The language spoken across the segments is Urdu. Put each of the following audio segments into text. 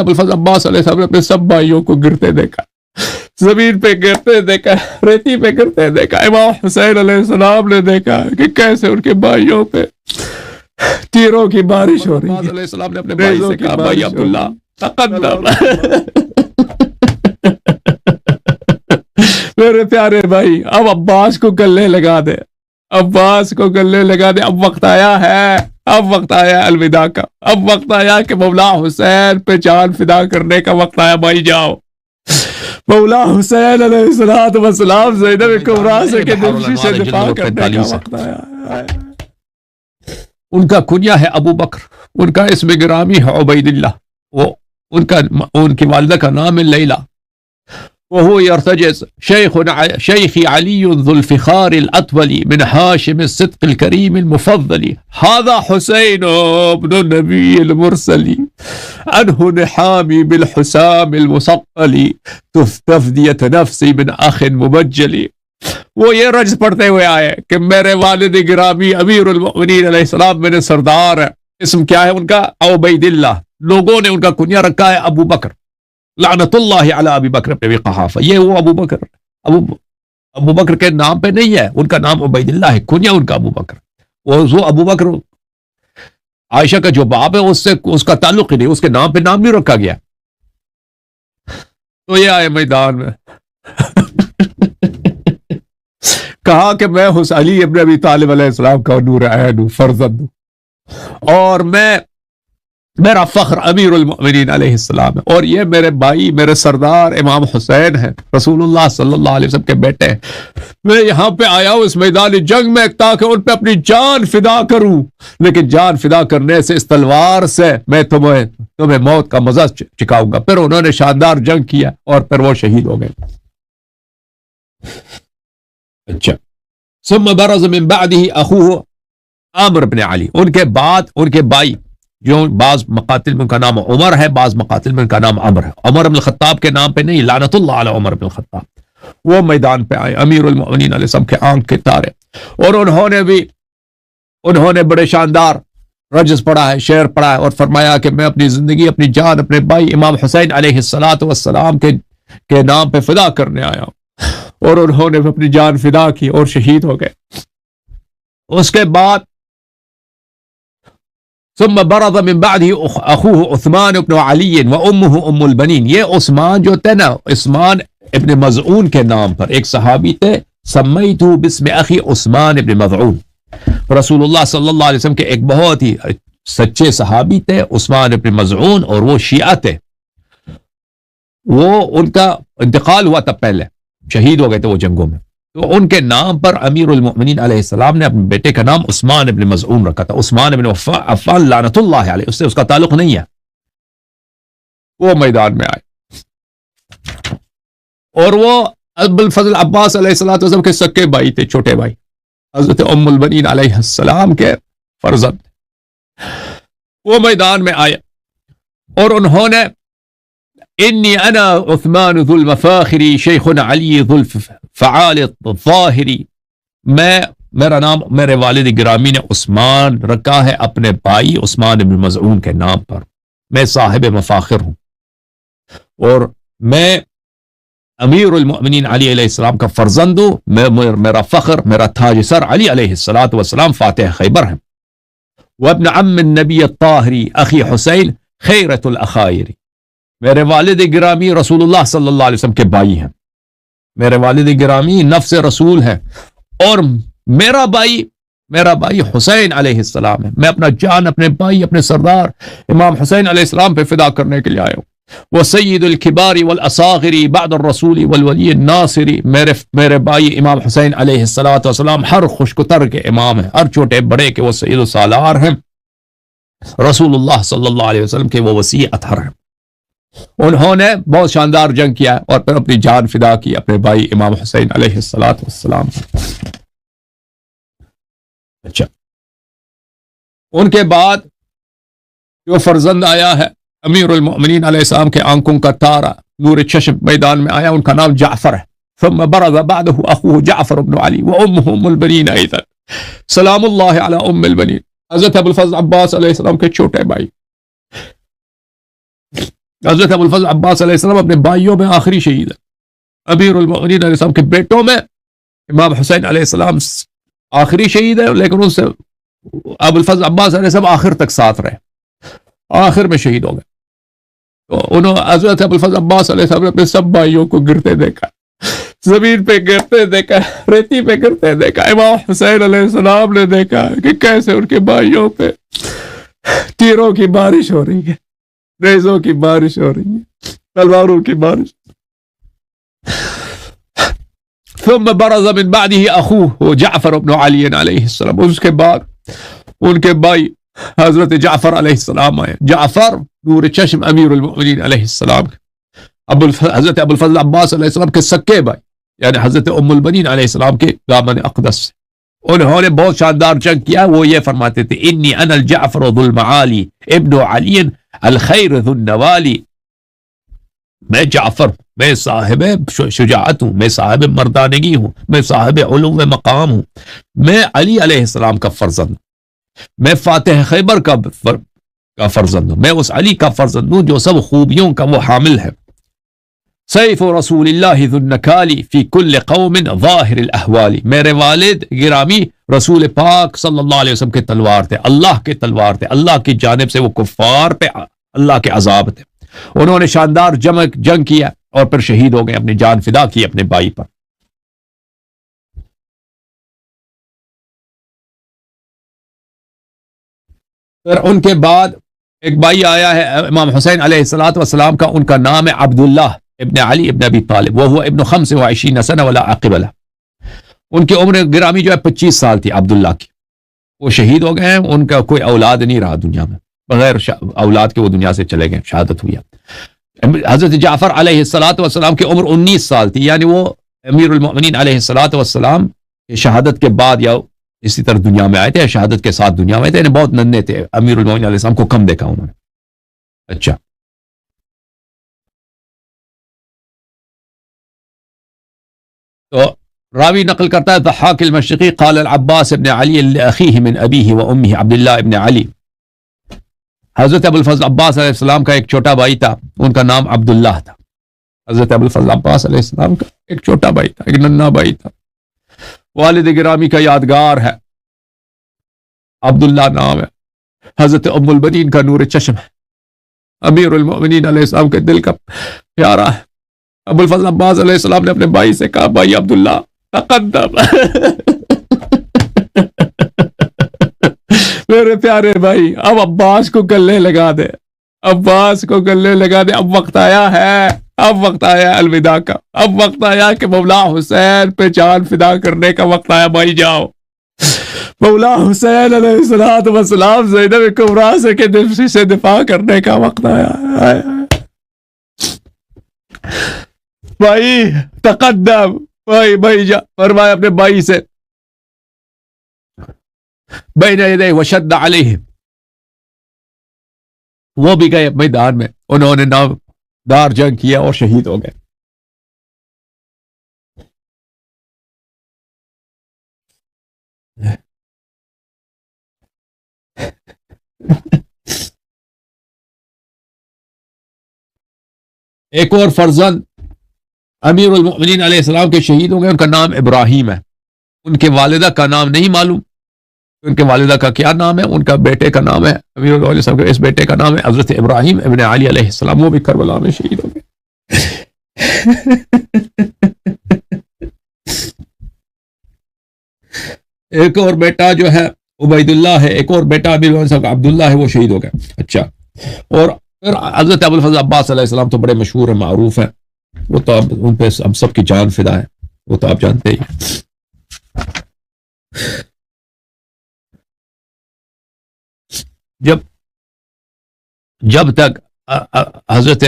ابوالفضل عباس علیہ السلام نے اپنے سب بھائیوں کو گرتے دیکھا، زمین پہ گرتے دیکھا، ریتی پہ گرتے دیکھا. امام حسین علیہ السلام نے دیکھا کہ کیسے ان کے بھائیوں پہ تیروں کی بارش ہو رہی ہے. علیہ السلام نے اپنے بھائی سے کہا بھائی عبداللہ تقدم. میرے پیارے بھائی اب عباس کو گلے لگا دے، عباس کو گلے لگا دے. اب وقت آیا ہے، اب وقت آیا الوداع کا، اب وقت آیا کہ مولا حسین پہ جان فدا کرنے کا وقت آیا. بھائی جاؤ، مولا حسین علیہ السلام زینب کبریٰ سے کے دل سے دفاع کرنے کا وقت آیا. ان کا کنیا ہے ابو بکر، ان کا اسم گرامی ہے عبید اللہ، وہ ان کی والدہ کا نام ہے لیلہ. وهو يرتجز شيخ علي ذو الفخار الأطول من هاشم الصدق الكريم المفضل. هذا حسين ابن النبي المرسل عنه نحامي بالحسام المصقل تفدية نفسي من أخ مبجل. وہ یہ رجز پڑھتے ہوئے آئے کہ میرے والد گرامی امیر المؤمنین علیہ السلام میرے سردار ہے. اسم کیا ہے ان کا؟ عبید اللہ. لوگوں نے ان کا کنیا رکھا ہے ابو بکر، لعنت اللہ علی ابی بکر ابن ابی قحافہ. یہ وہ ابو بکر کے نام پہ نہیں ہے، ان کا نام عبید اللہ ہے، کنیا ان کا ابو بکر. وہ ابو بکر عائشہ کا جو باپ ہے اس کا تعلق ہی نہیں، اس کے نام پہ نام بھی رکھا گیا. تو یہ آئے میدان میں کہا کہ میں علی ابن ابی طالب علیہ السلام کا نور عین ہوں، فرزند ہوں، اور میرا فخر امیر المؤمنین علیہ السلام ہے، اور یہ میرے بھائی میرے سردار امام حسین ہیں، رسول اللہ صلی اللہ علیہ وسلم کے بیٹے ہیں. میں یہاں پہ آیا ہوں اس میدان جنگ میں تاکہ ان پہ اپنی جان فدا کروں، لیکن جان فدا کرنے سے اس تلوار سے میں تمہیں موت کا مزہ چکھاؤں گا. پھر انہوں نے شاندار جنگ کیا اور پھر وہ شہید ہو گئے. اچھا، ثم برز من بعده اخوه عامر بن علی. ان کے بعد ان کے بھائی، جو بعض مقاتل میں ان کا نام عمر ہے، بعض مقاتل میں ان کا نام عمر ہے، عمر بن الخطاب کے نام پہ نہیں، لعنت اللہ علی عمر بن الخطاب. وہ میدان پہ آئے امیر المؤمنین علیہ السلام کے آنکھ کے تارے، اور انہوں نے بڑے شاندار رجز پڑھا ہے، شعر پڑھا ہے، اور فرمایا کہ میں اپنی زندگی، اپنی جان اپنے بھائی امام حسین علیہ السلام کے نام پہ فدا کرنے آیا ہوں. اور انہوں نے اپنی جان فدا کی اور شہید ہو گئے. اس کے بعد ثم برز من بعده اخوه عثمان بن علی وامه ام البنین. یہ عثمان جو تھے نا، عثمان ابن مظعون کے نام پر ایک صحابی تھے، سمیتو باسم اخی عثمان ابن مظعون. رسول اللہ صلی اللہ علیہ وسلم کے ایک بہت ہی سچے صحابی تھے عثمان ابن مظعون، اور وہ شیعہ تھے. وہ ان کا انتقال ہوا تھا، پہلے شہید ہو گئے تھے وہ جنگوں میں. تو ان کے نام پر امیر المؤمنین علیہ السلام نے اپنے بیٹے کا نام عثمان ابن مظعون رکھا تھا. عثمان ابن عفان لعنت اللہ علیہ، اس سے اس کا تعلق نہیں ہے. وہ میدان میں آئے، اور وہ ابو الفضل عباس علیہ السلام کے سکے بھائی تھے، چھوٹے بھائی، حضرت ام البنین علیہ السلام کے فرزند. وہ میدان میں آئے اور انہوں نے انی انا عثمان ذو المفاخری شیخ علی ذو الفعال الظاہری. میرا نام میرے والد گرامی نے عثمان رکھا ہے اپنے بھائی عثمان بن مظعون کے نام پر. میں صاحب مفاخر ہوں، اور میں امیر المؤمنین علی علیہ السلام کا فرزند ہوں. میرا فخر، میرا تاج سر علی علیہ السلام فاتح خیبر ہیں. وابن عم النبی الطاہری اخی حسین خیرت الاخائر. میرے والد گرامی رسول اللہ صلی اللہ علیہ وسلم کے بھائی ہیں، میرے والد گرامی نفس رسول ہیں، اور میرا بھائی حسین علیہ السلام ہے. میں اپنا جان اپنے بھائی اپنے سردار امام حسین علیہ السلام پہ فدا کرنے کے لیے آیا ہوں. وہ سید الکبار والاصاغر بعد الرسول والولی الناصر. میرے بھائی امام حسین علیہ السلام ہر خشکتر کے امام ہیں، ہر چھوٹے بڑے کے وہ سید السالار ہیں، رسول اللہ صلی اللہ علیہ وسلم کے وہ وسیع اطہر ہیں. انہوں نے بہت شاندار جنگ کیا اور پھر اپنی جان فدا کی اپنے بھائی امام حسین علیہ السلام. اچھا، ان کے بعد جو فرزند آیا ہے امیر المؤمنین علیہ السلام کے آنکھوں کا تارا، نور چشم، میدان میں آیا، ان کا نام جعفر ہے. ثم برز بعده اخوه جعفر بن علی وامه ام البنین ایضا سلام اللہ علی ام البنین. حضرت ابو الفضل عباس علیہ السلام کے چھوٹے بھائی حضرت ابو الفضل عباس علیہ السلام اپنے بھائیوں میں آخری شہید ہے. امیر المؤمنین علیہ السلام کے بیٹوں میں امام حسین علیہ السلام آخری شہید ہے، لیکن اس سے ابو الفضل عباس علیہ السلام آخر تک ساتھ رہے، آخر میں شہید ہو گئے. تو انہوں حضرت ابو الفضل عباس علیہ السلام نے اپنے سب بھائیوں کو گرتے دیکھا، زمین پہ گرتے دیکھا، ریتی پہ گرتے دیکھا. امام حسین علیہ السلام نے دیکھا کہ کیسے ان کے بھائیوں پہ تیروں کی بارش ہو رہی ہے، نیزوں کی بارش ہو رہی ہے، تلواروں کی بارش. ثم برز من بعده اخوه جعفر بن علی علیہ السلام. اس کے بعد ان کے بھائی حضرت جعفر علیہ السلام آئے. جعفر نور چشم امیر المؤمنین علیہ السلام، حضرت ابو الفضل عباس علیہ السلام کے سکے بھائی، یعنی حضرت ام البنین علیہ السلام کے دامن اقدس سے. انہوں نے بہت شاندار جنگ کیا. وہ یہ فرماتے تھے انی انا الجعفر ذو المعالی ابن علی الخیر ذو النوالی. میں جعفر، میں صاحب شجاعت ہوں، میں صاحب مردانگی ہوں، میں صاحب علو مقام ہوں، میں علی علیہ السلام کا فرزند ہوں، میں فاتح خیبر کا فرزند ہوں، میں اس علی کا فرزند ہوں جو سب خوبیوں کا وہ حامل ہے. سیف رسول اللہ ذو النکالی فی کل قوم ظاہر الاحوال. میرے والد گرامی رسول پاک صلی اللہ علیہ وسلم کے تلوار تھے، اللہ کے تلوار تھے، اللہ کی جانب سے وہ کفار پہ اللہ کے عذاب تھے. انہوں نے شاندار جنگ کیا اور پھر شہید ہو گئے، اپنی جان فدا کی اپنے بھائی پر. پھر ان کے بعد ایک بھائی آیا ہے امام حسین علیہ السلام کا، ان کا نام ہے عبداللہ ابن علی ابن ابی طالب، وہ ابن 25 سنہ ولا عقب له. ان کی عمر گرامی جو ہے 25 سال تھی عبداللہ کی. وہ شہید ہو گئے ہیں، ان کا کوئی اولاد نہیں رہا دنیا میں، بغیر اولاد کے وہ دنیا سے چلے گئے، شہادت ہوئی. حضرت جعفر علیہ السلام کی عمر 19 سال تھی، یعنی وہ امیر المؤمنین علیہ السلام کی شہادت کے بعد یا اسی طرح دنیا میں آئے تھے، شہادت کے ساتھ دنیا میں آئے تھے، یعنی بہت ننھے تھے. امیر المؤمنین علیہ السلام کو کم دیکھا انہوں نے. اچھا، تو راوی نقل کرتا ہے ضحاک المشرقی قال العباس ابن علی لأخیہ من ابیہ و امہ عبداللہ ابن علی. حضرت ابو الفضل عباس علیہ السلام کا ایک چھوٹا بھائی تھا، ان کا نام عبداللہ تھا. حضرت ابو الفضل عباس علیہ السلام کا ایک چھوٹا بھائی تھا، ایک ننھا بھائی تھا. والد گرامی کا یادگار ہے، عبداللہ نام ہے. حضرت ام البنین کا نور چشم ہے، امیر المؤمنین علیہ السلام کے دل کا پیارا ہے. ابو الفضل عباس علیہ السلام نے اپنے بھائی سے کہا بھائی عبداللہ تقدم میرے پیارے بھائی، اب عباس کو گلے لگا دے، عباس کو گلے لگا دے. اب وقت آیا ہے، اب وقت آیا الوداع کا، اب وقت آیا کہ مولا حسین پہ جان فدا کرنے کا وقت آیا. بھائی جاؤ، مولا حسین علیہ السلام زینب کبریٰ سے دفاع کرنے کا وقت آیا. بھائی تقدم، بھائی جا، فرمایا اپنے بھائی سے بین یدیہ وشد علیہ. وہ بھی گئے میدان میں، انہوں نے نامدار جنگ کیا اور شہید ہو گئے. ایک اور فرزند امیر المؤمنین علیہ السلام کے شہید ہو گئے، ان کا نام ابراہیم ہے. ان کے والدہ کا نام نہیں معلوم، ان کے والدہ کا کیا نام ہے. ان کا بیٹے کا نام ہے امیر المؤمنین علیہ السلام کے اس بیٹے کا نام ہے حضرت ابراہیم ابن علی علیہ السلام. وہ بھی کربلا میں شہید ہو گئے. ایک اور بیٹا جو ہے عبید اللہ ہے، ایک اور بیٹا امیر المؤمنین صاحب عبداللہ ہے، وہ شہید ہو گئے. اچھا، اور پھر حضرت ابو الفضل عباس علیہ السلام تو بڑے مشہور ہیں، معروف ہیں، وہ تو ان پہ ہم سب کی جان فدا ہے، وہ تو آپ جانتے ہی. جب تک حضرت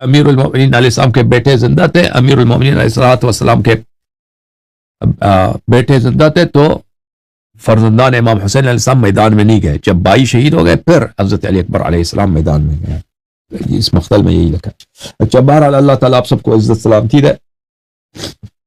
امیر المؤمنین علیہ السلام کے بیٹے زندہ تھے، امیر المؤمنین علیہ السلام کے بیٹے زندہ تھے، تو فرزندان امام حسین علیہ السلام میدان میں نہیں گئے. جب بھائی شہید ہو گئے پھر حضرت علی اکبر علیہ السلام میدان میں گئے. اس مقتل میں یہی لکھا. اچھا، بہرحال اللہ تعالیٰ آپ سب کو عزت سلامتی دے.